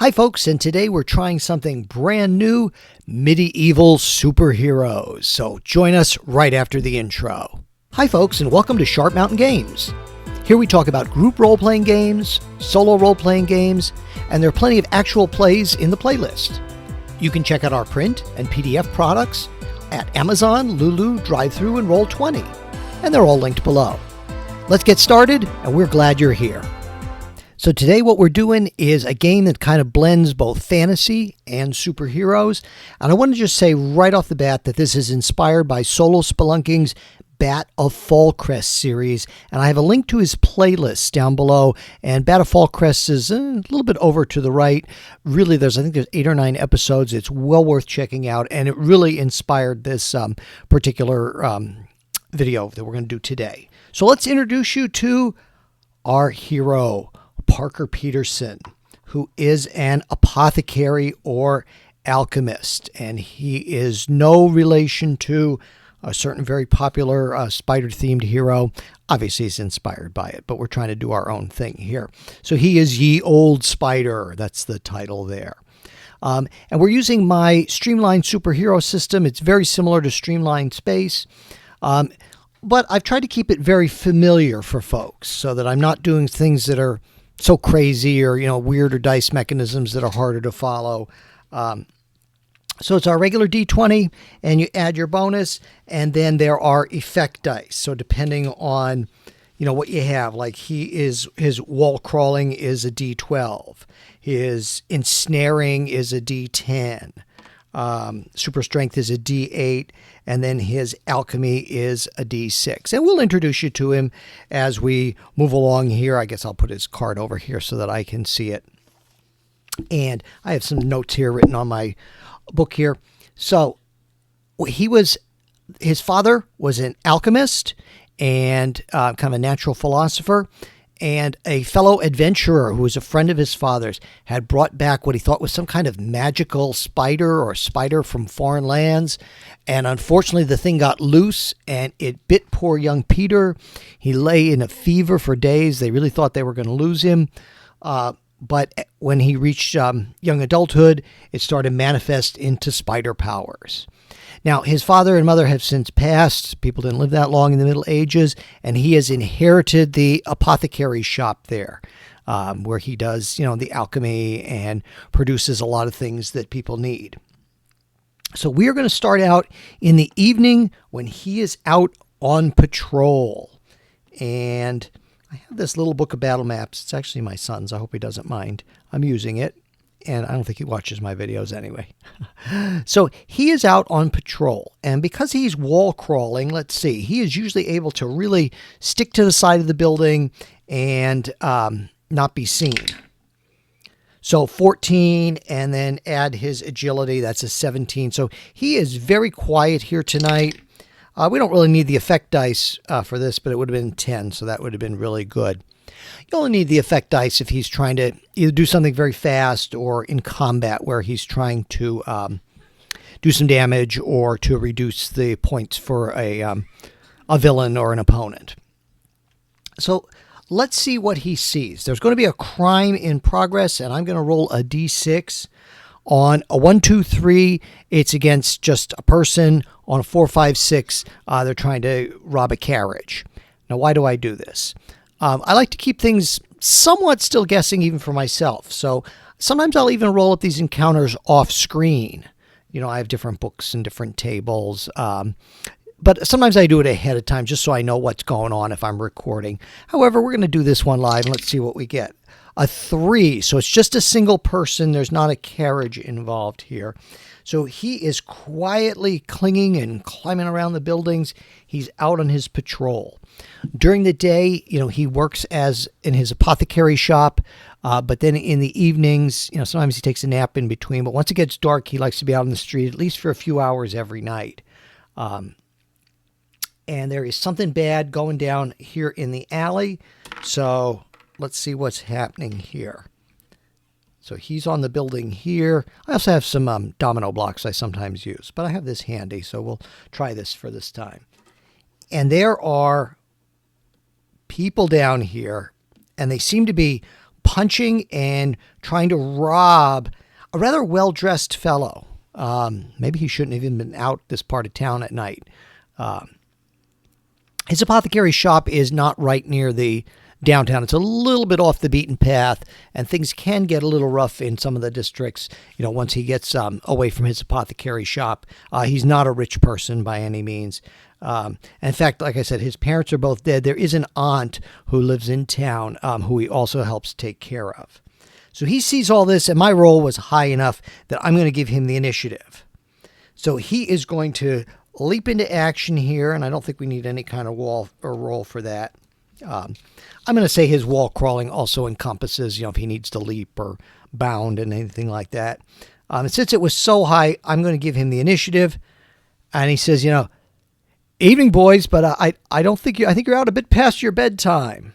Hi folks, and today we're trying something brand new, medieval superheroes. So join us right after the intro. Hi folks, and welcome to Sharp Mountain Games. Here we talk about group role-playing games, solo role-playing games, and there are plenty of actual plays in the playlist. You can check out our print and PDF products at Amazon, Lulu, Drive-Thru, and Roll20, and they're all linked below. Let's get started, and we're glad you're here. So today what we're doing is a game that kind of blends both fantasy and superheroes. And I want to just say right off the bat that this is inspired by Solo Spelunking's Bat of Fallcrest series. And I have a link to his playlist down below. And Bat of Fallcrest is a little bit over to the right. Really, I think there's 8 or 9 episodes. It's well worth checking out. And it really inspired this particular video that we're going to do today. So let's introduce you to our hero, Parker Peterson, who is an apothecary or alchemist, and he is no relation to a certain very popular spider-themed hero. Obviously, he's inspired by it, but we're trying to do our own thing here. So he is Ye Olde Spider. That's the title there. And we're using my Streamlined Superhero system. It's very similar to Streamlined Space. But I've tried to keep it very familiar for folks so that I'm not doing things that are so crazy or, weirder dice mechanisms that are harder to follow. So it's our regular D20 and you add your bonus, and then there are effect dice. So depending on, what you have, like his wall crawling is a D12. His ensnaring is a D10. Super strength is a D8, and then his alchemy is a D6. And we'll introduce you to him as we move along here. I guess I'll put his card over here so that I can see it. And I have some notes here written on my book here. So his father was an alchemist and kind of a natural philosopher. And a fellow adventurer who was a friend of his father's had brought back what he thought was some kind of magical spider or spider from foreign lands. And unfortunately, the thing got loose and it bit poor young Peter. He lay in a fever for days. They really thought they were going to lose him. But when he reached young adulthood, it started to manifest into spider powers. Now, his father and mother have since passed. People didn't live that long in the Middle Ages, and he has inherited the apothecary shop there, where he does, the alchemy and produces a lot of things that people need. So we are going to start out in the evening when he is out on patrol. And I have this little book of battle maps. It's actually my son's. I hope he doesn't mind. I'm using it. And I don't think he watches my videos anyway. So he is out on patrol. And because he's wall crawling, let's see, he is usually able to really stick to the side of the building and not be seen. So 14, and then add his agility. That's a 17. So he is very quiet here tonight. We don't really need the effect dice for this, but it would have been 10. So that would have been really good. You only need the effect dice if he's trying to either do something very fast or in combat where he's trying to do some damage or to reduce the points for a villain or an opponent. So let's see what he sees. There's going to be a crime in progress, and I'm going to roll a D6. On a 1, 2, 3, it's against just a person. On a 4, 5, 6, they're trying to rob a carriage. Now, why do I do this? I like to keep things somewhat still guessing even for myself. So sometimes I'll even roll up these encounters off screen. I have different books and different tables. But sometimes I do it ahead of time just so I know what's going on if I'm recording. However, we're going to do this one live and let's see what we get. A 3. So it's just a single person. There's not a carriage involved here. So he is quietly clinging and climbing around the buildings. He's out on his patrol. During the day, he works as in his apothecary shop, but then in the evenings, sometimes he takes a nap in between. But once it gets dark, he likes to be out on the street at least for a few hours every night. And there is something bad going down here in the alley. So let's see what's happening here. So he's on the building here. I also have some domino blocks I sometimes use, but I have this handy, so we'll try this for this time. And there are people down here, and they seem to be punching and trying to rob a rather well-dressed fellow. Maybe he shouldn't have even been out this part of town at night. His apothecary shop is not right near the downtown. It's a little bit off the beaten path, and things can get a little rough in some of the districts, once he gets away from his apothecary shop. He's not a rich person by any means. In fact, like I said, his parents are both dead. There is an aunt who lives in town who he also helps take care of. So he sees all this, and my roll was high enough that I'm going to give him the initiative. So he is going to leap into action here, and I don't think we need any kind of wall or roll for that. I'm going to say his wall crawling also encompasses, if he needs to leap or bound and anything like that. And since it was so high, I'm going to give him the initiative. And he says, evening, boys, but I think you're out a bit past your bedtime.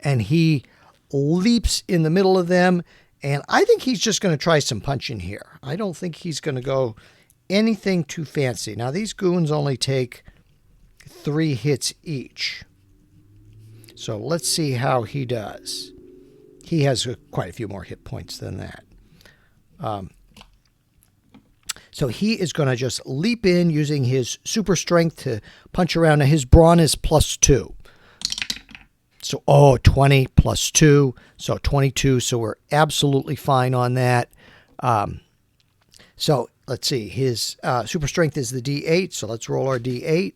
And he leaps in the middle of them, and I think he's just going to try some punching here. I don't think he's going to go anything too fancy. Now, these goons only take 3 hits each. So let's see how he does. He has quite a few more hit points than that. So he is going to just leap in using his super strength to punch around. Now his brawn is +2. So, 20 plus 2, so 22. So we're absolutely fine on that. So let's see. His super strength is the D8. So let's roll our D8.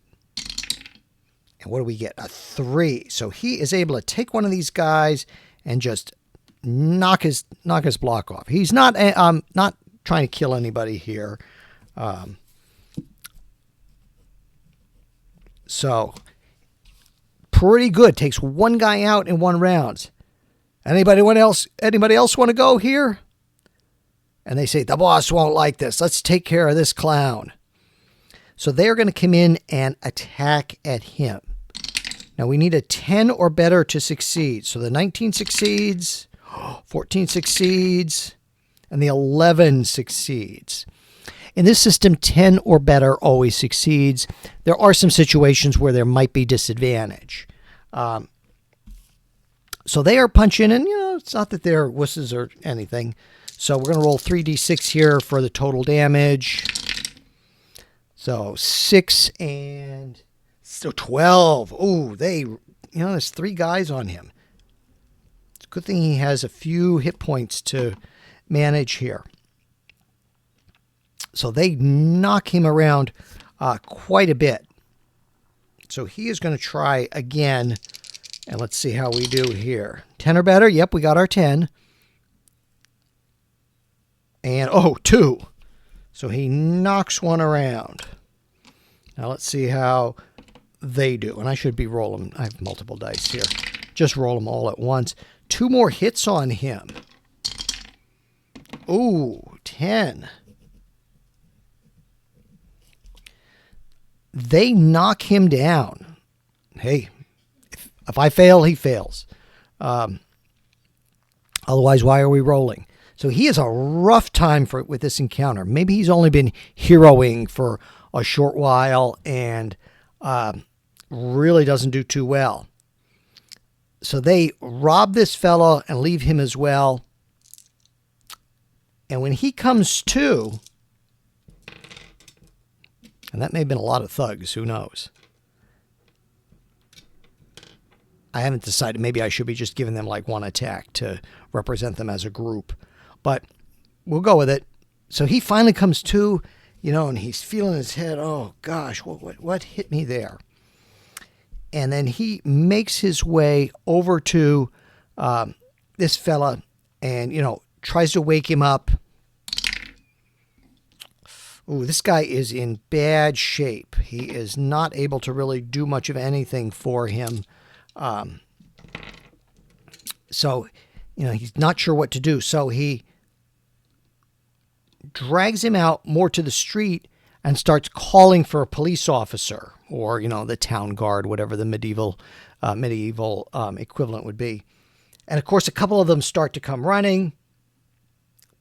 And what do we get? A 3. So he is able to take one of these guys and just knock his block off. He's not trying to kill anybody here. So pretty good. Takes one guy out in 1 round. Anybody else want to go here? And they say, the boss won't like this. Let's take care of this clown. So they're going to come in and attack at him. Now we need a 10 or better to succeed. So the 19 succeeds, 14 succeeds, and the 11 succeeds. In this system, 10 or better always succeeds. There are some situations where there might be disadvantage. So they are punching, and it's not that they're wusses or anything. So we're going to roll 3d6 here for the total damage. So 6 and 12. Oh, there's 3 guys on him. It's a good thing he has a few hit points to manage here. So they knock him around quite a bit. So he is going to try again. And let's see how we do here. 10 or better. Yep, we got our 10. And, 2. So he knocks one around. Now let's see how they do. And I should be rolling. I have multiple dice here. Just roll them all at once. 2 more hits on him. Ooh, 10. They knock him down. Hey, if I fail, he fails. Otherwise, why are we rolling? So he has a rough time with this encounter. Maybe he's only been heroing for a short while and really doesn't do too well. So they rob this fellow and leave him as well. And when he comes to, and that may have been a lot of thugs, who knows? I haven't decided. Maybe I should be just giving them like one attack to represent them as a group. But we'll go with it. So he finally comes to, and he's feeling his head. Oh, gosh, what hit me there? And then he makes his way over to this fella and, tries to wake him up. Ooh, this guy is in bad shape. He is not able to really do much of anything for him. So, he's not sure what to do. So he drags him out more to the street and starts calling for a police officer or, the town guard, whatever the medieval equivalent would be. And of course, a couple of them start to come running,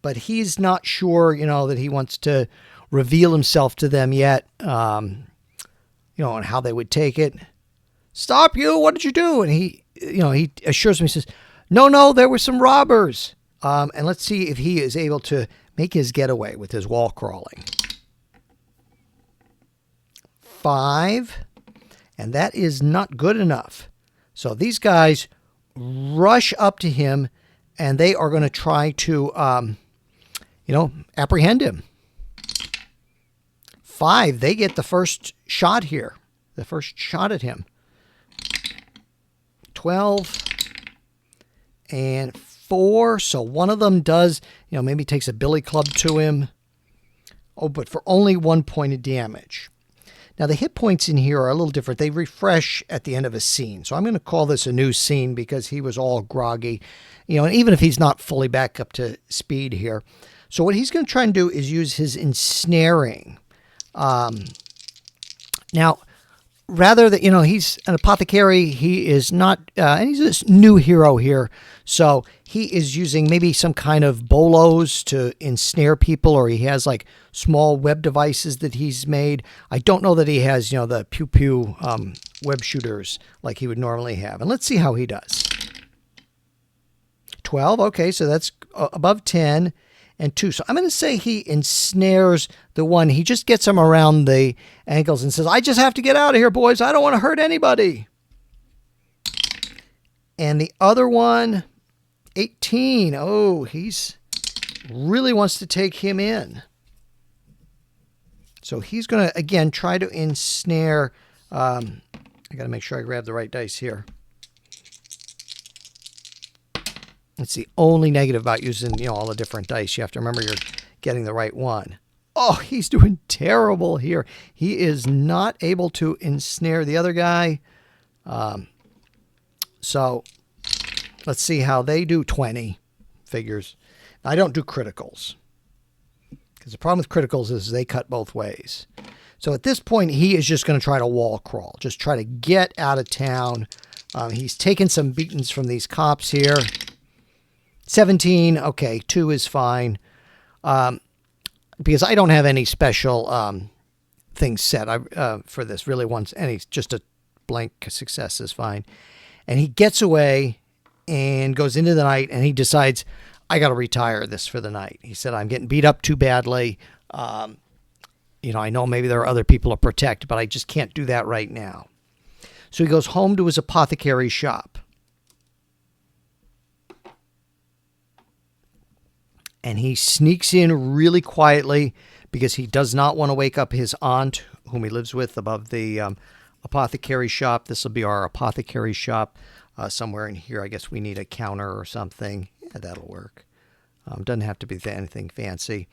but he's not sure, that he wants to reveal himself to them yet, and how they would take it. Stop, you! What did you do? And he assures me, he says, No, there were some robbers. And let's see if he is able to make his getaway with his wall crawling. 5. And that is not good enough. So these guys rush up to him, and they are going to try to, apprehend him. 5, they get the first shot here. The first shot at him. 12 and 4. So one of them does, maybe takes a billy club to him. Oh, but for only 1 point of damage. Now, the hit points in here are a little different. They refresh at the end of a scene. So I'm going to call this a new scene because he was all groggy, and even if he's not fully back up to speed here. So what he's going to try and do is use his ensnaring. Now, rather that, he's an apothecary, he is not, and he's a new hero here. So he is using maybe some kind of bolos to ensnare people, or he has like small web devices that he's made. I don't know that he has, the pew-pew web shooters like he would normally have. And let's see how he does. 12. Okay, so that's above 10 and 2. So I'm going to say he ensnares the one. He just gets him around the ankles and says, I just have to get out of here, boys. I don't want to hurt anybody. And the other one, 18. Oh, he's really wants to take him in. So he's going to, again, try to ensnare. I got to make sure I grab the right dice here. It's the only negative about using, all the different dice. You have to remember you're getting the right one. Oh, he's doing terrible here. He is not able to ensnare the other guy. So let's see how they do. 20 figures. I don't do criticals, because the problem with criticals is they cut both ways. So at this point, he is just going to try to wall crawl. Just try to get out of town. He's taken some beatings from these cops here. 17. Okay, 2 is fine. Because I don't have any special things set for this. Really, just a blank success is fine. And he gets away and goes into the night, and he decides, I got to retire this for the night. He said, I'm getting beat up too badly. I know maybe there are other people to protect, but I just can't do that right now. So he goes home to his apothecary shop. And he sneaks in really quietly because he does not want to wake up his aunt, whom he lives with above the apothecary shop. This will be our apothecary shop somewhere in here. I guess we need a counter or something. Yeah, that'll work. Doesn't have to be anything fancy.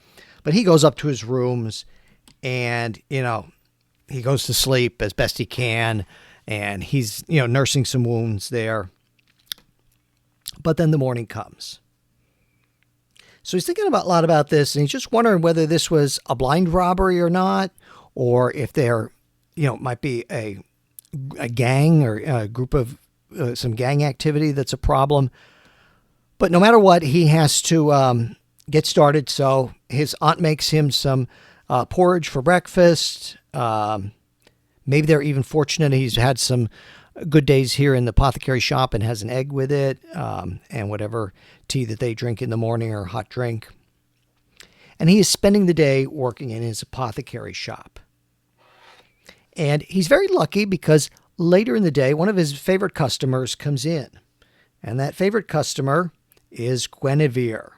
But he goes up to his rooms and, he goes to sleep as best he can. And he's, nursing some wounds there. But then the morning comes. So he's thinking a lot about this, and he's just wondering whether this was a blind robbery or not, or if there, might be a gang or a group of some gang activity that's a problem. But no matter what, he has to get started. So his aunt makes him some porridge for breakfast. Maybe they're even fortunate he's had some good days here in the apothecary shop and has an egg with it, and whatever tea that they drink in the morning or hot drink. And he is spending the day working in his apothecary shop. And he's very lucky because later in the day, one of his favorite customers comes in. And that favorite customer is Guinevere.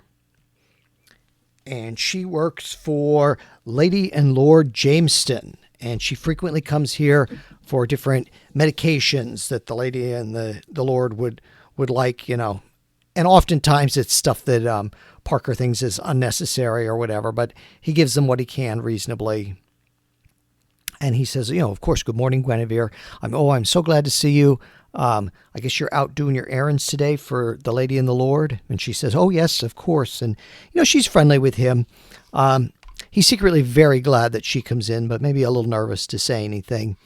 And she works for Lady and Lord Jameston. And she frequently comes here for different medications that the lady and the Lord would like, And oftentimes it's stuff that Parker thinks is unnecessary or whatever, but he gives them what he can reasonably. And he says, of course, good morning, Guinevere. I'm so glad to see you. I guess you're out doing your errands today for the lady and the Lord. And she says, oh, yes, of course. And, she's friendly with him. He's secretly very glad that she comes in, but maybe a little nervous to say anything.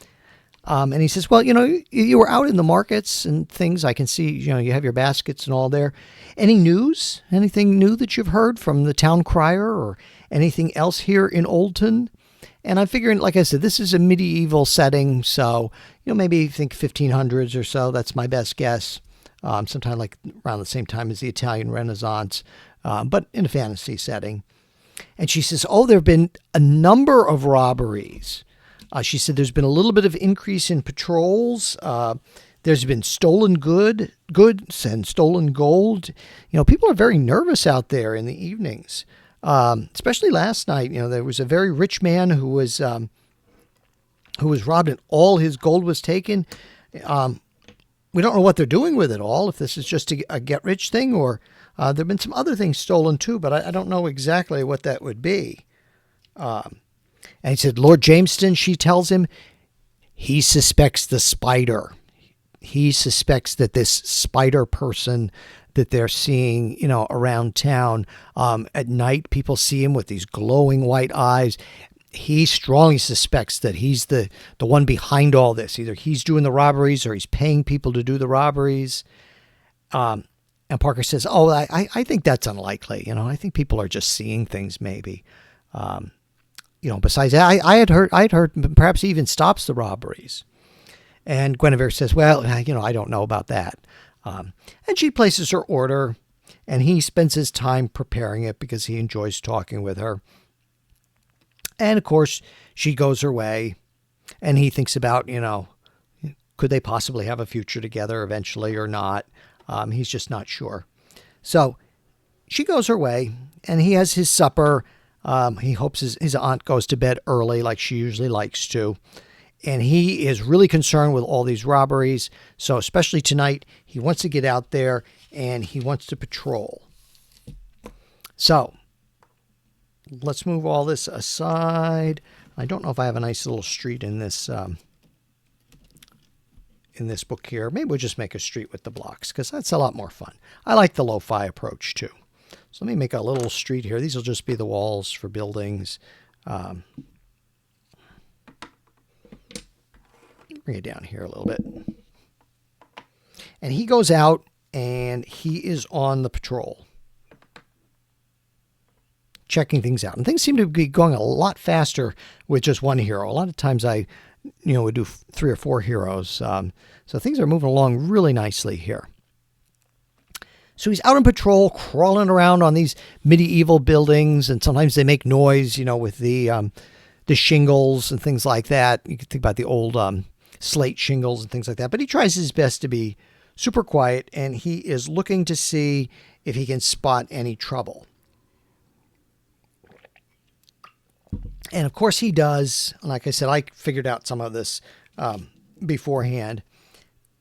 And he says, well, you were out in the markets and things. I can see, you have your baskets and all there. Any news? Anything new that you've heard from the town crier or anything else here in Oldton? And I'm figuring, like I said, this is a medieval setting. So, maybe think 1500s or so. That's my best guess. sometime like around the same time as the Italian Renaissance, but in a fantasy setting. And she says, oh, there have been a number of robberies. She said there's been a little bit of increase in patrols. There's been stolen goods and stolen gold. People are very nervous out there in the evenings, especially last night. There was a very rich man who was robbed and all his gold was taken. We don't know what they're doing with it all, if this is just a get-rich thing or there have been some other things stolen too, but I don't know exactly what that would be. And he said, Lord Jamestown, she tells him, he suspects the spider. He suspects that this spider person that they're seeing, around town, at night, people see him with these glowing white eyes. He strongly suspects that he's the one behind all this. Either he's doing the robberies or he's paying people to do the robberies. And Parker says, oh, I think that's unlikely. I think people are just seeing things maybe. Besides that, I had heard perhaps he even stops the robberies. And Guinevere says, well, I don't know about that. And she places her order, and he spends his time preparing it because he enjoys talking with her. And, of course, she goes her way, and he thinks about, could they possibly have a future together eventually or not? He's just not sure. So she goes her way, and he has his supper. He hopes his aunt goes to bed early like she usually likes to. And he is really concerned with all these robberies. So especially tonight, he wants to get out there and he wants to patrol. So let's move all this aside. I don't know if I have a nice little street in this book here. Maybe we'll just make a street with the blocks because that's a lot more fun. I like the lo-fi approach too. So let me make a little street here. These will just be the walls for buildings. Bring it down here a little bit. And he goes out and he is on the patrol, checking things out. And things seem to be going a lot faster with just one hero. A lot of times I would do 3 or 4 heroes. So things are moving along really nicely here. So he's out on patrol, crawling around on these medieval buildings, and sometimes they make noise, with the shingles and things like that. You can think about the old slate shingles and things like that. But he tries his best to be super quiet, and he is looking to see if he can spot any trouble. And of course he does. Like I said, I figured out some of this beforehand.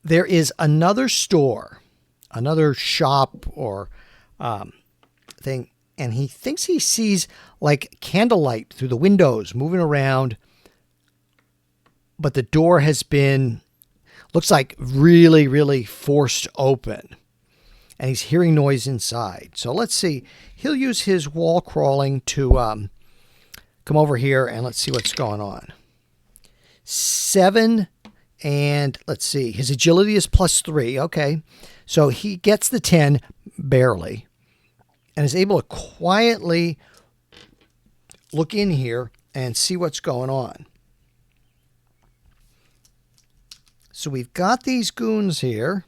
There is another store, another shop or thing, and he thinks he sees like candlelight through the windows moving around, but the door has been, looks like really, really forced open, and he's hearing noise inside. So let's see. He'll use his wall crawling to come over here, and let's see what's going on. 7, and let's see. His agility is +3. Okay. So he gets the 10 barely and is able to quietly look in here and see what's going on. So we've got these goons here.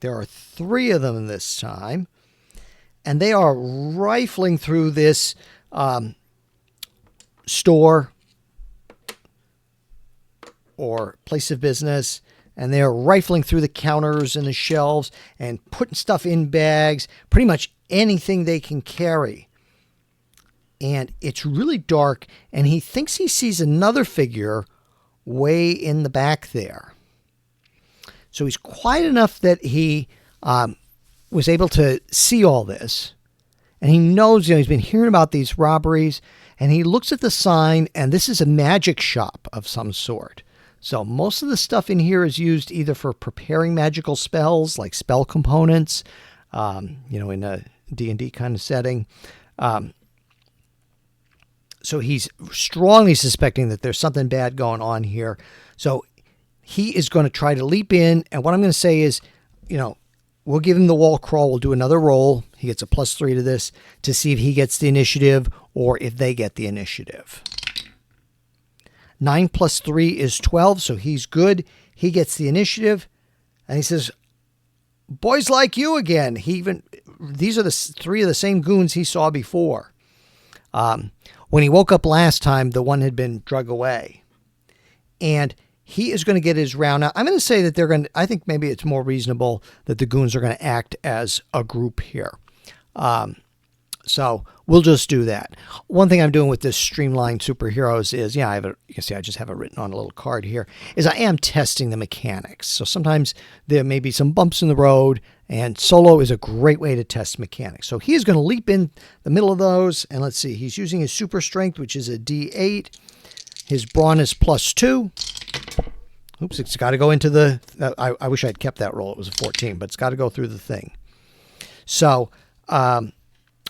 There are 3 of them this time, and they are rifling through this store or place of business, and they are rifling through the counters and the shelves and putting stuff in bags, pretty much anything they can carry. And it's really dark, and he thinks he sees another figure way in the back there. So he's quiet enough that he was able to see all this, and he knows, he's been hearing about these robberies, and he looks at the sign, and this is a magic shop of some sort. So most of the stuff in here is used either for preparing magical spells, like spell components, in a D&D kind of setting. So he's strongly suspecting that there's something bad going on here. So he is going to try to leap in. And what I'm going to say is, we'll give him the wall crawl. We'll do another roll. He gets a +3 to this to see if he gets the initiative or if they get the initiative. 9 + 3 is 12, so he's good. He gets the initiative, and he says, boys like you again. These are the three of the same goons he saw before. When he woke up last time, the one had been drug away. And he is going to get his round. Now, I'm going to say that I think maybe it's more reasonable that the goons are going to act as a group here. So we'll just do that. One thing I'm doing with this streamlined superheroes is, you can see I just have it written on a little card here, is I am testing the mechanics. So sometimes there may be some bumps in the road, and solo is a great way to test mechanics. So he's going to leap in the middle of those, and let's see, he's using his super strength, which is a D8. His brawn is +2. Oops, it's got to go into the... I wish I'd kept that roll. It was a 14, but it's got to go through the thing. So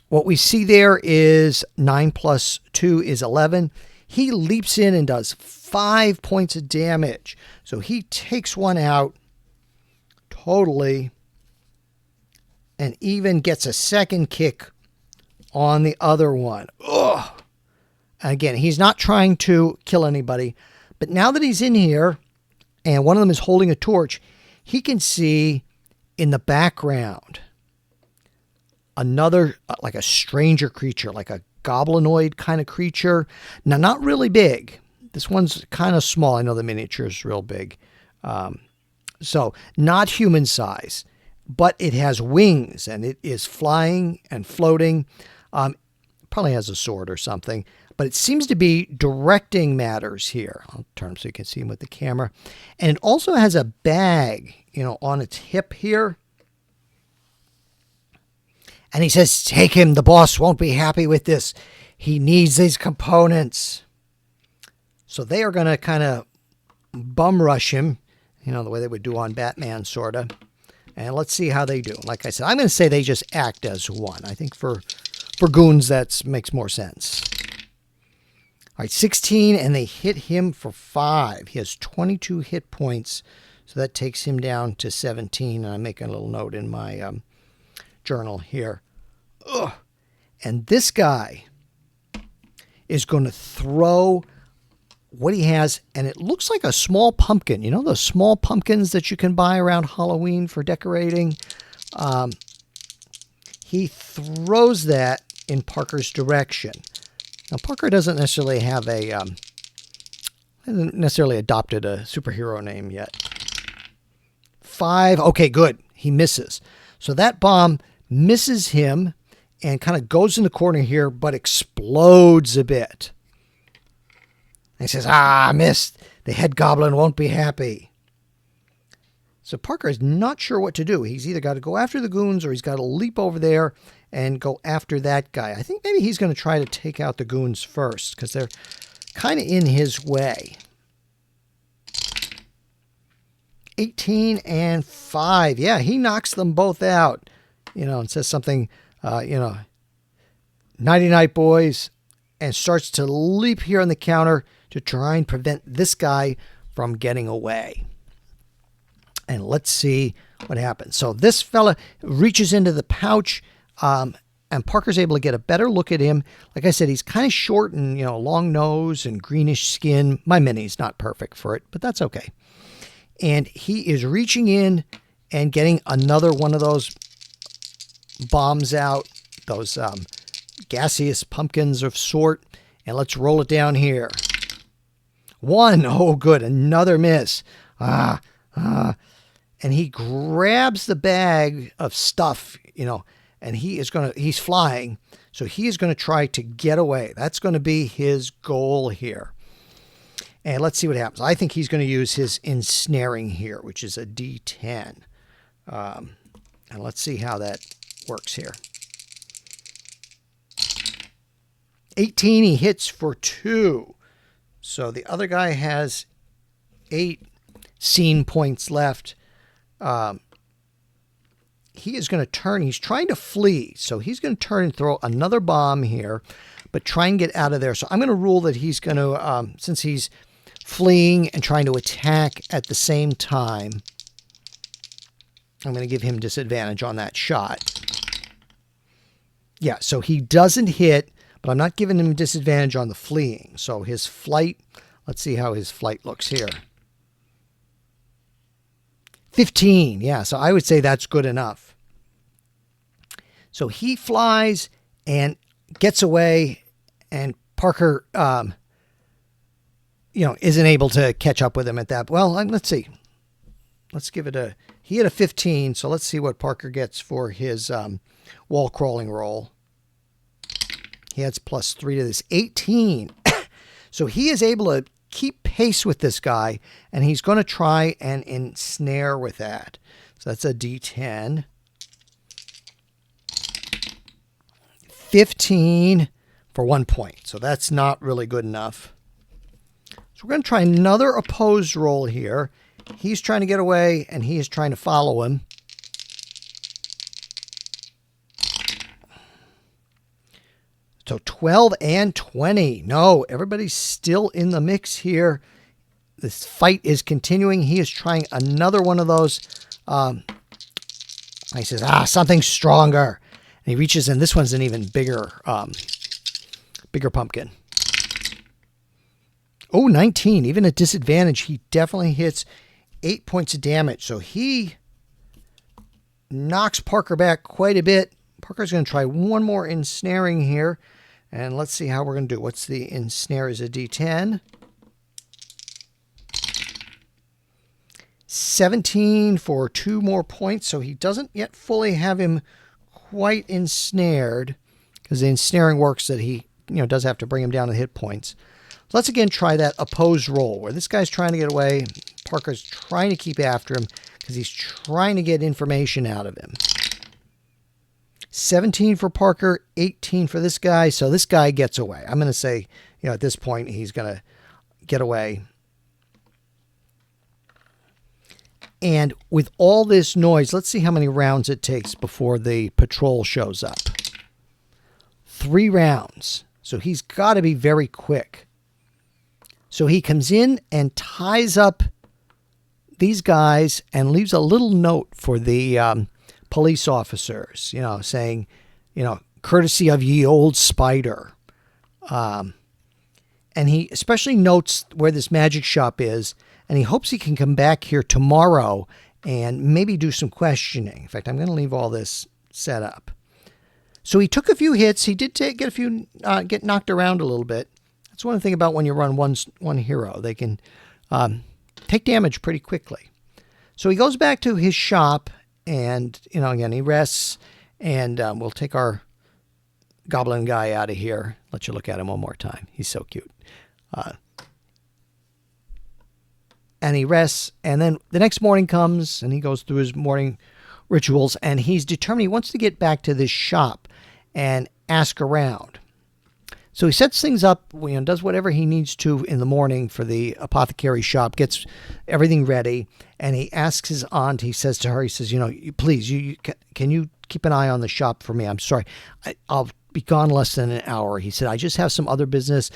what we see there is 9 + 2 is 11. He leaps in and does 5 points of damage. So he takes one out totally and even gets a second kick on the other one. Ugh. Again, he's not trying to kill anybody, but now that he's in here and one of them is holding a torch, he can see in the background another, like a stranger creature, like a goblinoid kind of creature. Now, not really big. This one's kind of small. I know the miniature is real big. So not human size, but it has wings and it is flying and floating. Probably has a sword or something. But it seems to be directing matters here. I'll turn him so you can see him with the camera. And it also has a bag, on its hip here. And he says, take him. The boss won't be happy with this. He needs these components. So they are going to kind of bum rush him, the way they would do on Batman, sort of. And let's see how they do. Like I said, I'm going to say they just act as one. I think for goons, that makes more sense. All right, 16, and they hit him for 5. He has 22 hit points, so that takes him down to 17. And I'm making a little note in my journal here. Ugh. And this guy is going to throw what he has, and it looks like a small pumpkin. Those small pumpkins that you can buy around Halloween for decorating? He throws that in Parker's direction. Now, Parker doesn't necessarily have hasn't necessarily adopted a superhero name yet. 5. Okay, good. He misses. So that bomb misses him and kind of goes in the corner here, but explodes a bit. And he says, I missed. The head goblin won't be happy. So Parker is not sure what to do. He's either got to go after the goons or he's got to leap over there and go after that guy. I think maybe he's going to try to take out the goons first because they're kind of in his way. 18 and 5. Yeah, he knocks them both out, and says something, nighty-night, boys, and starts to leap here on the counter to try and prevent this guy from getting away. And let's see what happens. So this fella reaches into the pouch, and Parker's able to get a better look at him. Like I said, he's kind of short and, long nose and greenish skin. My mini's not perfect for it, but that's okay. And he is reaching in and getting another one of those bombs out, those gaseous pumpkins of sort. And let's roll it down here. 1. Oh, good. Another miss. And he grabs the bag of stuff, and he's flying. So he is going to try to get away. That's going to be his goal here. And let's see what happens. I think he's going to use his ensnaring here, which is a D10. And let's see how that works here. 18, he hits for 2. So the other guy has 8 scene points left. He is going to turn. He's trying to flee. So he's going to turn and throw another bomb here, but try and get out of there. So I'm going to rule that he's going to, since he's fleeing and trying to attack at the same time, I'm going to give him disadvantage on that shot. Yeah, so he doesn't hit, but I'm not giving him disadvantage on the fleeing. So his flight, let's see how his flight looks here. 15. Yeah, so I would say that's good enough. So he flies and gets away, and Parker, isn't able to catch up with him at that. Well, let's see. Let's give it he had a 15, so let's see what Parker gets for his wall crawling roll. He adds +3 to this, 18. So he is able to keep pace with this guy, and he's going to try and ensnare with that. So that's a D10. 15 for 1 point. So that's not really good enough. So we're going to try another opposed roll here. He's trying to get away, and he is trying to follow him. So 12 and 20. No, everybody's still in the mix here. This fight is continuing. He is trying another one of those. He says, something stronger. And he reaches in. This one's an even bigger pumpkin. Oh, 19. Even at disadvantage, he definitely hits 8 points of damage. So he knocks Parker back quite a bit. Parker's going to try one more ensnaring here. And let's see how we're going to do. What's the ensnare is a D10. 17 for 2 more points. So he doesn't yet fully have him quite ensnared, because the ensnaring works that he does have to bring him down to hit points. Let's again try that opposed roll where this guy's trying to get away. Parker's trying to keep after him because he's trying to get information out of him. 17 for Parker, 18 for this guy. So this guy gets away. I'm going to say, at this point, he's going to get away. And with all this noise, let's see how many rounds it takes before the patrol shows up. 3 rounds. So he's got to be very quick. So he comes in and ties up these guys and leaves a little note for the police officers, saying, courtesy of ye old spider. And he especially notes where this magic shop is, and he hopes he can come back here tomorrow and maybe do some questioning. In fact, I'm going to leave all this set up. So he took a few hits. He did get a few, get knocked around a little bit. That's one thing about when you run one hero. They can take damage pretty quickly. So he goes back to his shop, and, again, he rests, and we'll take our goblin guy out of here. Let you look at him one more time. He's so cute. And he rests, and then the next morning comes, and he goes through his morning rituals, and he's determined he wants to get back to this shop and ask around. So he sets things up, does whatever he needs to in the morning for the apothecary shop, gets everything ready, and he asks his aunt, he says to her, he says, please, can you keep an eye on the shop for me? I'm sorry, I'll be gone less than an hour. He said, I just have some other business.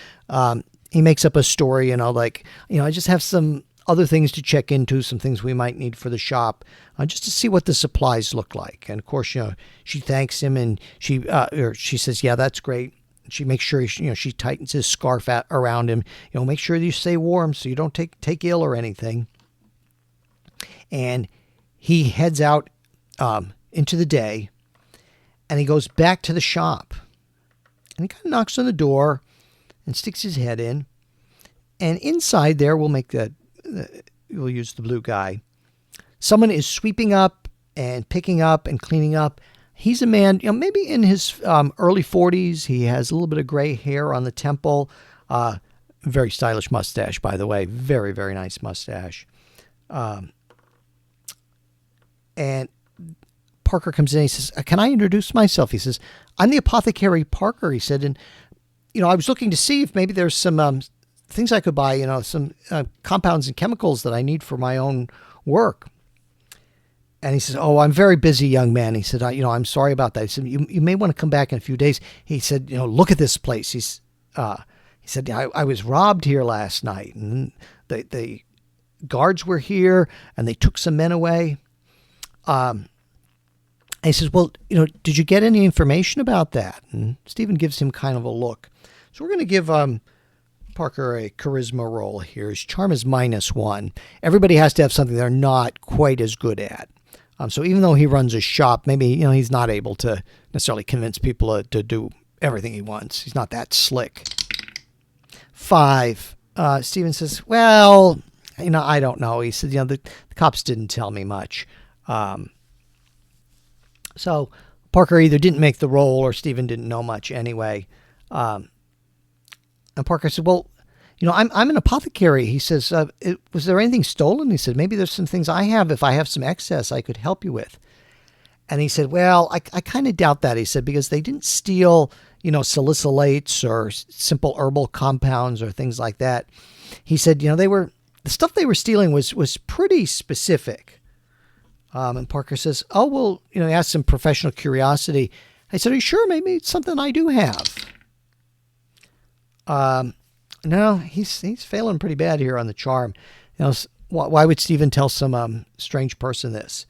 He makes up a story, I just have some other things to check into, some things we might need for the shop, just to see what the supplies look like. And of course, she thanks him, and she says, yeah, that's great. She makes sure she tightens his scarf around him. Make sure you stay warm so you don't take ill or anything. And he heads out into the day, and he goes back to the shop. And he kind of knocks on the door and sticks his head in. And inside there, we'll use the blue guy. Someone is sweeping up and picking up and cleaning up. He's a man, maybe in his early 40s. He has a little bit of gray hair on the temple. Very stylish mustache, by the way. Very, very nice mustache. And Parker comes in. He says, can I introduce myself? He says, I'm the apothecary Parker, he said. And, I was looking to see if maybe there's some things I could buy, some compounds and chemicals that I need for my own work. And he says, oh, I'm very busy, young man. He said, I'm sorry about that. He said, you may want to come back in a few days. He said, look at this place. He said, I was robbed here last night, and the guards were here, and they took some men away. And he says, well, did you get any information about that? And Stephen gives him kind of a look. So we're going to give Parker a charisma roll here. His charm is -1. Everybody has to have something they're not quite as good at. So even though he runs a shop, maybe he's not able to necessarily convince people to do everything he wants. He's not that slick. 5. Stephen says, well, I don't know. He said, the cops didn't tell me much. So Parker either didn't make the roll or Stephen didn't know much anyway. And Parker said, well, I'm an apothecary. He says, was there anything stolen? He said, maybe there's some things I have. If I have some excess, I could help you with. And he said, well, I kind of doubt that. He said, because they didn't steal, salicylates or simple herbal compounds or things like that. He said, the stuff they were stealing was pretty specific. And Parker says, oh, well, he asked some professional curiosity. I said, are you sure? Maybe it's something I do have. No, he's failing pretty bad here on the charm. Why would Stephen tell some strange person this?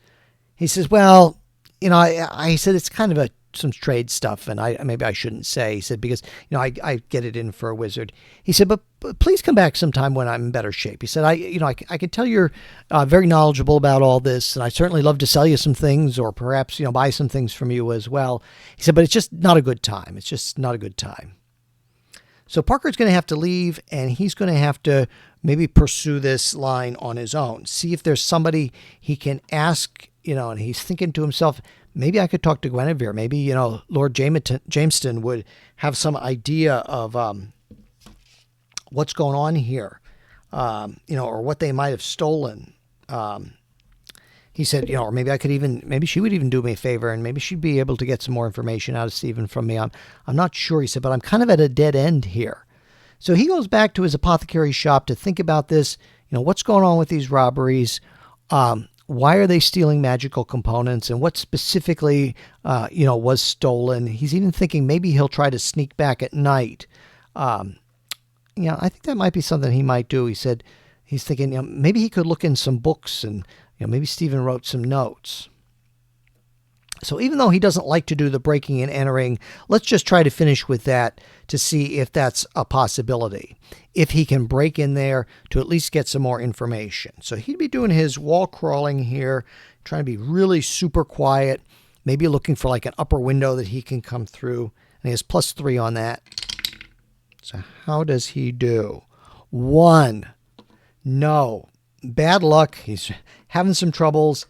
He says, well, I said it's kind of some trade stuff, and maybe I shouldn't say. He said, because I get it in for a wizard. He said, but please come back sometime when I'm in better shape. He said, I can tell you're very knowledgeable about all this, and I certainly love to sell you some things, or perhaps buy some things from you as well. He said, but it's just not a good time. It's just not a good time. So Parker's going to have to leave, and he's going to have to maybe pursue this line on his own. See if there's somebody he can ask, and he's thinking to himself, maybe I could talk to Guinevere. Maybe, Lord Jamestown would have some idea of what's going on here, or what they might have stolen. He said, or maybe she would even do me a favor, and maybe she'd be able to get some more information out of Stephen from me. I'm not sure. He said, but I'm kind of at a dead end here. So he goes back to his apothecary shop to think about this. What's going on with these robberies? Why are they stealing magical components, and what specifically, was stolen? He's even thinking maybe he'll try to sneak back at night. I think that might be something he might do. He said, he's thinking, maybe he could look in some books, and maybe Stephen wrote some notes. So even though he doesn't like to do the breaking and entering, let's just try to finish with that to see if that's a possibility. If he can break in there to at least get some more information. So he'd be doing his wall crawling here, trying to be really super quiet, maybe looking for like an upper window that he can come through. And he has +3 on that. So how does he do? 1. No. Bad luck. He's having some troubles.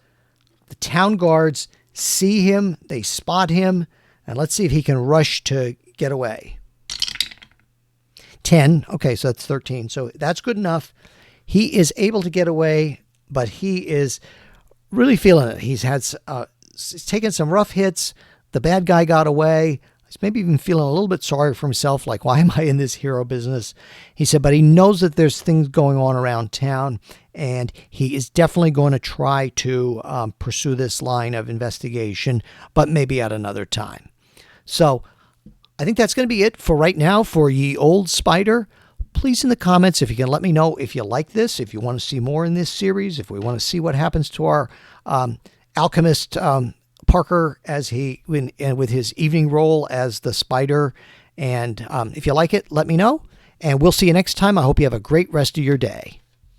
The town guards see him. They spot him. And let's see if he can rush to get away. 10. Okay, so that's 13. So that's good enough. He is able to get away, but he is really feeling it. He's taken some rough hits. The bad guy got away. He's maybe even feeling a little bit sorry for himself, like, why am I in this hero business? He said, but he knows that there's things going on around town, and he is definitely going to try to pursue this line of investigation, but maybe at another time. So I think that's going to be it for right now for Ye Old Spider. Please in the comments, if you can let me know if you like this, if you want to see more in this series, if we want to see what happens to our alchemist Parker as with his evening role as the spider. And if you like it, let me know. And we'll see you next time. I hope you have a great rest of your day.